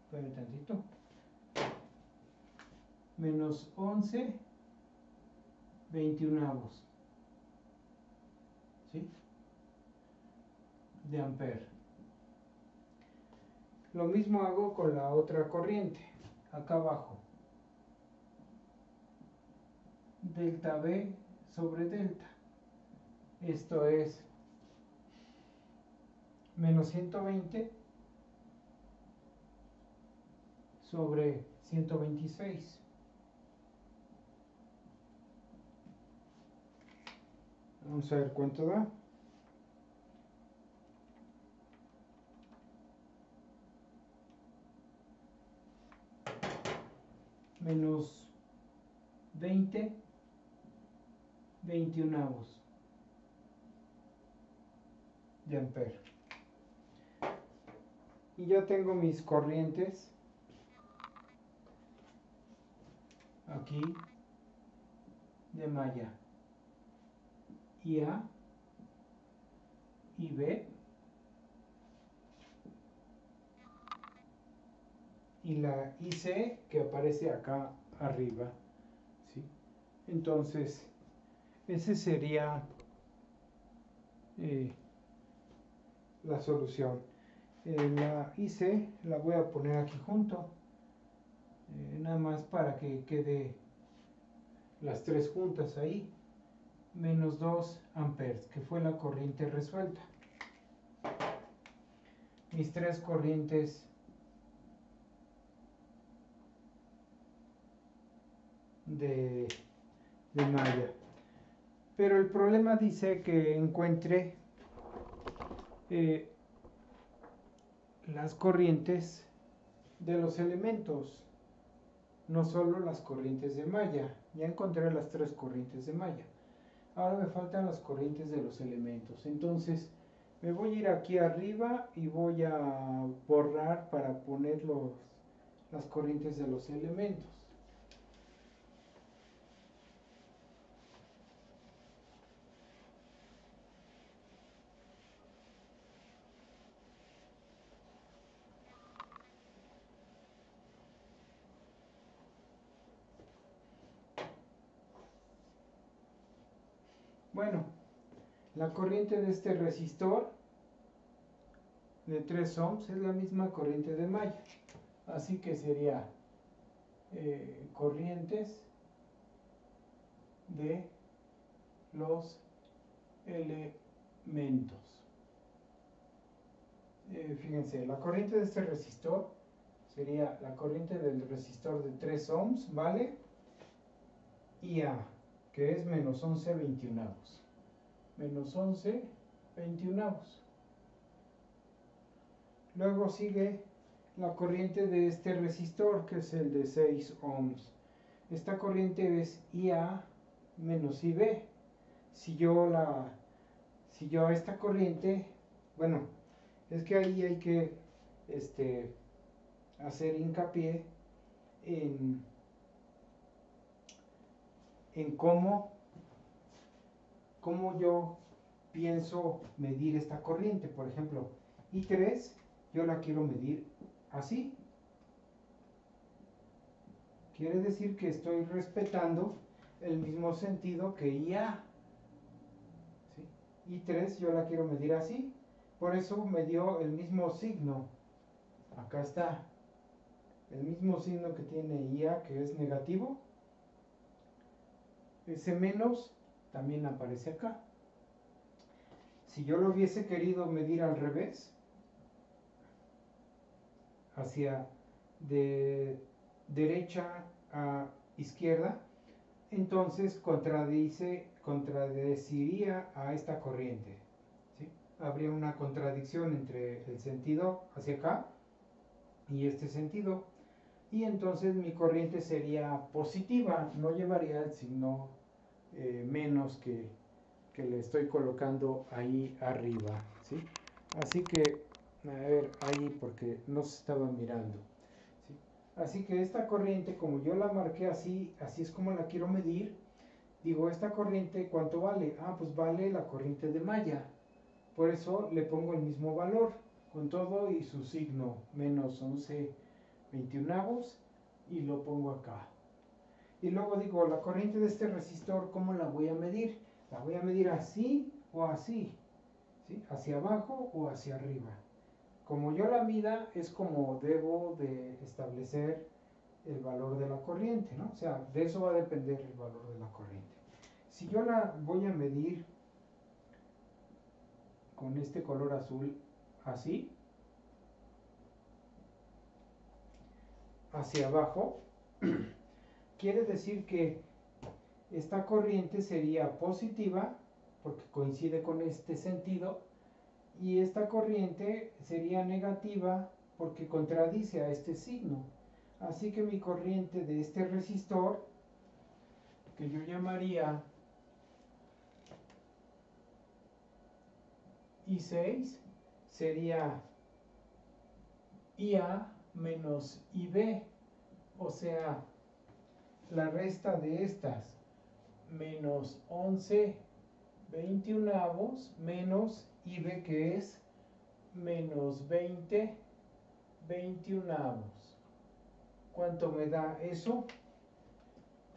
Espérame tantito. Menos 11 21avos. ¿Sí? De ampere. Lo mismo hago con la otra corriente. Acá abajo. Delta B sobre delta. Esto es menos 120 sobre 126. Vamos a ver cuánto da. Menos 20 21avos de ampere. Y ya tengo mis corrientes aquí de malla. IA, IB y la IC que aparece acá arriba. ¿Sí? Entonces, ese sería la solución. La IC la voy a poner aquí junto, nada más para que quede las tres juntas ahí, menos 2 amperes, que fue la corriente resuelta. Mis tres corrientes de malla. Pero el problema dice que encuentre las corrientes de los elementos, no solo las corrientes de malla. Ya encontré las tres corrientes de malla. Ahora me faltan las corrientes de los elementos. Entonces me voy a ir aquí arriba y voy a borrar para poner las corrientes de los elementos. Bueno, la corriente de este resistor de 3 ohms es la misma corriente de malla. Así que sería corrientes de los elementos. Fíjense, la corriente de este resistor sería la corriente del resistor de 3 ohms, ¿vale? IA, que es menos 11 veintiunavos. Menos 11 veintiunavos. Luego sigue la corriente de este resistor, que es el de 6 ohms. Esta corriente es IA menos IB. Si yo a esta corriente, bueno, es que ahí hay que hacer hincapié en cómo yo pienso medir esta corriente. Por ejemplo, I3 yo la quiero medir así. Quiere decir que estoy respetando el mismo sentido que IA. ¿Sí? I3 yo la quiero medir así. Por eso me dio el mismo signo. Acá está. El mismo signo que tiene IA, que es negativo. Ese menos también aparece acá. Si yo lo hubiese querido medir al revés, hacia de derecha a izquierda, entonces contradeciría a esta corriente. ¿Sí? Habría una contradicción entre el sentido hacia acá y este sentido, y entonces mi corriente sería positiva, no llevaría el signo menos que le estoy colocando ahí arriba. ¿Sí? Así que, a ver, ahí porque no se estaba mirando. ¿Sí? Así que esta corriente, como yo la marqué así, así es como la quiero medir. Digo, esta corriente, ¿cuánto vale? Ah, pues vale la corriente de malla. Por eso le pongo el mismo valor, con todo y su signo, menos 11 veintiunavos, y lo pongo acá. Y luego digo, la corriente de este resistor, ¿cómo la voy a medir? La voy a medir así o así, ¿sí? Hacia abajo o hacia arriba. Como yo la mida, es como debo de establecer el valor de la corriente, ¿no? O sea, de eso va a depender el valor de la corriente. Si yo la voy a medir con este color azul así, hacia abajo, quiere decir que esta corriente sería positiva porque coincide con este sentido, y esta corriente sería negativa porque contradice a este signo. Así que mi corriente de este resistor, que yo llamaría I6, sería IA menos IB, o sea, la resta de estas, menos 11 veintiunavos menos IB, que es menos 20 veintiunavos. ¿Cuánto me da eso?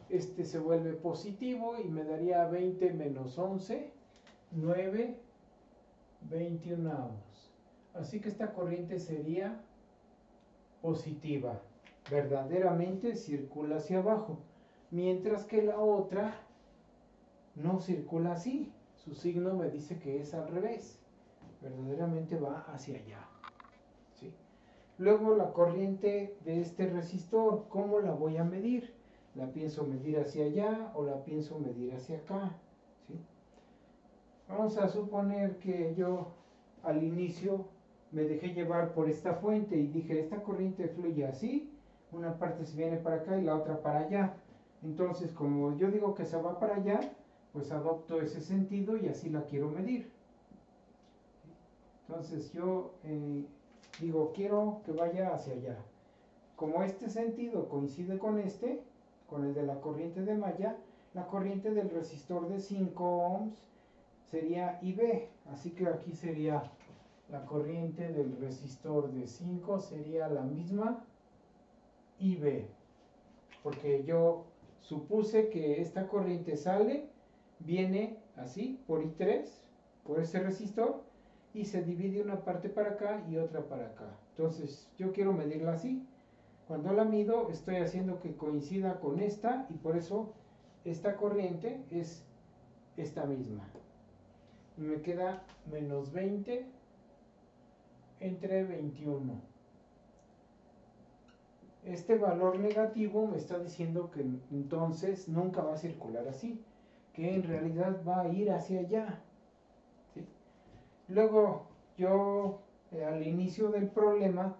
Este se vuelve positivo y me daría 20 menos 11, 9 veintiunavos. Así que esta corriente sería positiva. Verdaderamente circula hacia abajo. Mientras que la otra no circula así. Su signo me dice que es al revés. Verdaderamente va hacia allá. ¿Sí? Luego la corriente de este resistor, ¿cómo la voy a medir? ¿La pienso medir hacia allá o la pienso medir hacia acá? ¿Sí? Vamos a suponer que yo al inicio me dejé llevar por esta fuente y dije, esta corriente fluye así, una parte se viene para acá y la otra para allá. Entonces, como yo digo que se va para allá, pues adopto ese sentido y así la quiero medir. Entonces yo digo, quiero que vaya hacia allá. Como este sentido coincide con este, con el de la corriente de malla, la corriente del resistor de 5 ohms sería IB. Así que aquí sería la corriente del resistor de 5 sería la misma IB. Porque yo supuse que esta corriente sale, viene así por I3, por ese resistor, y se divide una parte para acá y otra para acá. Entonces yo quiero medirla así. Cuando la mido estoy haciendo que coincida con esta y por eso esta corriente es esta misma. Y me queda menos 20 entre 21. Este valor negativo me está diciendo que entonces nunca va a circular así, que en realidad va a ir hacia allá. ¿Sí? Luego yo al inicio del problema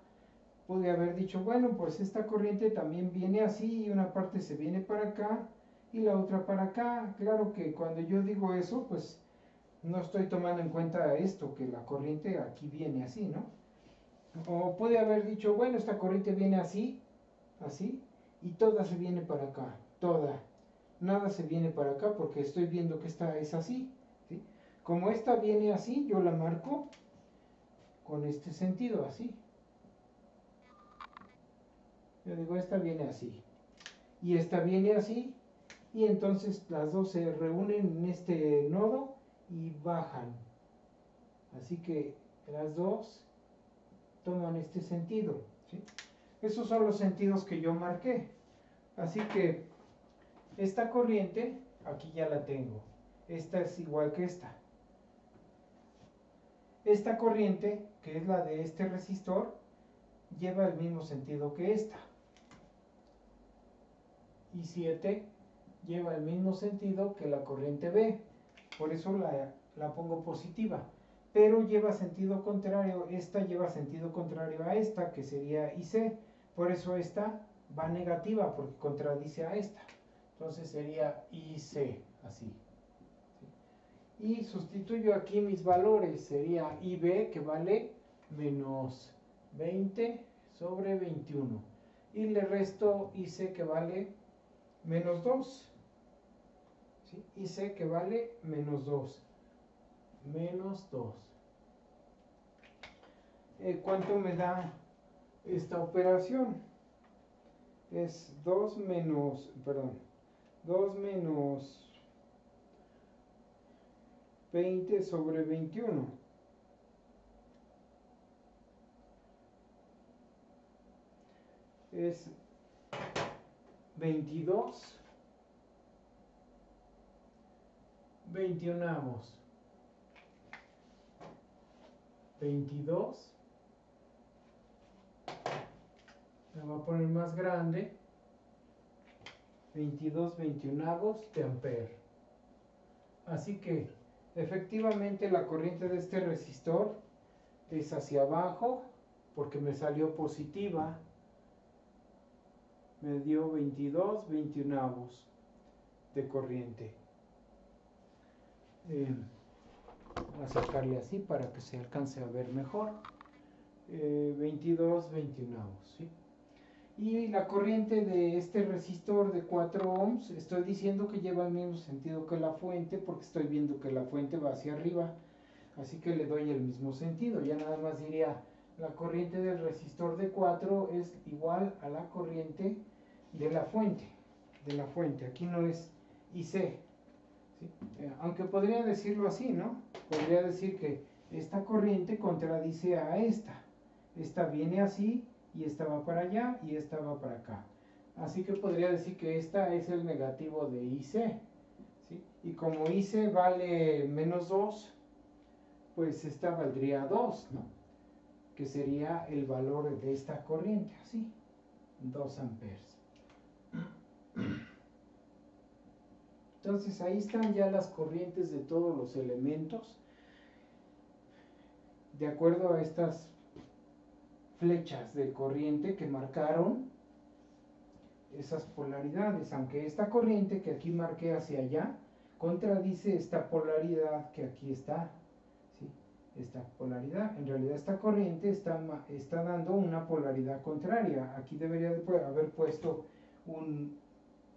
pude haber dicho, bueno, pues esta corriente también viene así y una parte se viene para acá y la otra para acá. Claro que cuando yo digo eso, pues no estoy tomando en cuenta esto, que la corriente aquí viene así, ¿no? O pude haber dicho, bueno, esta corriente viene así, así, y toda se viene para acá, toda. Nada se viene para acá porque estoy viendo que esta es así, ¿sí? Como esta viene así, yo la marco con este sentido, así. Yo digo, esta viene así. Y esta viene así. Y entonces las dos se reúnen en este nodo y bajan. Así que las dos toman este sentido, ¿sí? Esos son los sentidos que yo marqué. Así que esta corriente, aquí ya la tengo. Esta es igual que esta. Esta corriente, que es la de este resistor, lleva el mismo sentido que esta. Y 7 lleva el mismo sentido que la corriente B. Por eso la pongo positiva. Pero lleva sentido contrario. Esta lleva sentido contrario a esta, que sería IC. Por eso esta va negativa, porque contradice a esta. Entonces sería IC, así. Y sustituyo aquí mis valores. Sería IB, que vale menos 20 sobre 21. Y le resto IC, que vale menos 2. ¿Sí? IC, que vale menos 2. Menos 2. ¿Cuánto me da esta operación? Es 2 menos 20 sobre 21. Es 22 21avos. 22. La voy a poner más grande. 22 21avos de ampere. Así que efectivamente la corriente de este resistor es hacia abajo porque me salió positiva. Me dio 22 21avos de corriente. Voy a sacarle así para que se alcance a ver mejor. 22 21avos, ¿sí? Y la corriente de este resistor de 4 ohms, estoy diciendo que lleva el mismo sentido que la fuente porque estoy viendo que la fuente va hacia arriba, así que le doy el mismo sentido. Ya nada más diría, la corriente del resistor de 4 es igual a la corriente de la fuente. Aquí no es IC, ¿sí? Aunque podría decirlo así, ¿no? Podría decir que esta corriente contradice a esta. Esta viene así y esta va para allá y esta va para acá. Así que podría decir que esta es el negativo de IC. ¿Sí? Y como IC vale menos 2, pues esta valdría 2, ¿no? Que sería el valor de esta corriente, así, 2 amperes. Entonces ahí están ya las corrientes de todos los elementos, de acuerdo a estas flechas de corriente que marcaron esas polaridades, aunque esta corriente que aquí marqué hacia allá contradice esta polaridad que aquí está, ¿sí? Esta polaridad, en realidad esta corriente está dando una polaridad contraria. Aquí debería de haber puesto un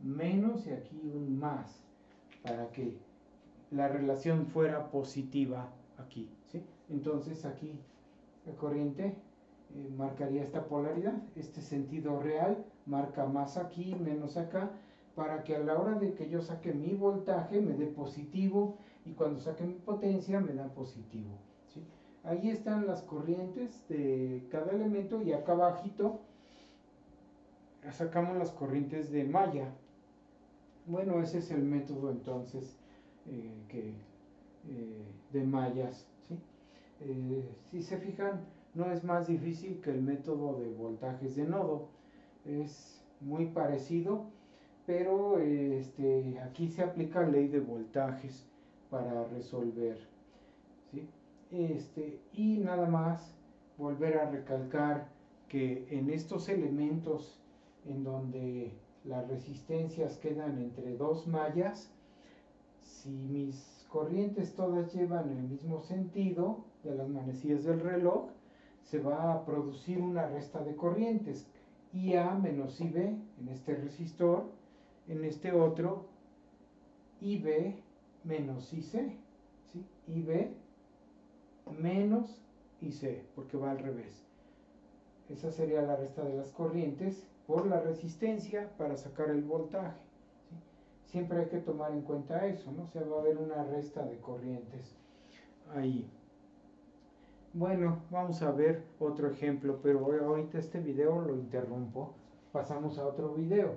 menos y aquí un más, para que la relación fuera positiva aquí, ¿sí? Entonces aquí la corriente marcaría esta polaridad, este sentido real marca más aquí, menos acá, para que a la hora de que yo saque mi voltaje me dé positivo y cuando saque mi potencia me da positivo, ¿sí? Ahí están las corrientes de cada elemento y acá abajito sacamos las corrientes de malla. Bueno, ese es el método entonces de mallas, ¿sí? Si se fijan, no es más difícil que el método de voltajes de nodo, es muy parecido, pero aquí se aplica ley de voltajes para resolver, ¿sí? Y nada más volver a recalcar que en estos elementos en donde las resistencias quedan entre dos mallas, si mis corrientes todas llevan el mismo sentido de las manecillas del reloj, se va a producir una resta de corrientes, IA menos IB en este resistor, en este otro IB menos IC, ¿sí? IB menos IC, porque va al revés. Esa sería la resta de las corrientes por la resistencia para sacar el voltaje, ¿sí? Siempre hay que tomar en cuenta eso, ¿no? O sea, va a haber una resta de corrientes ahí. Bueno, vamos a ver otro ejemplo, pero ahorita este video lo interrumpo. Pasamos a otro video.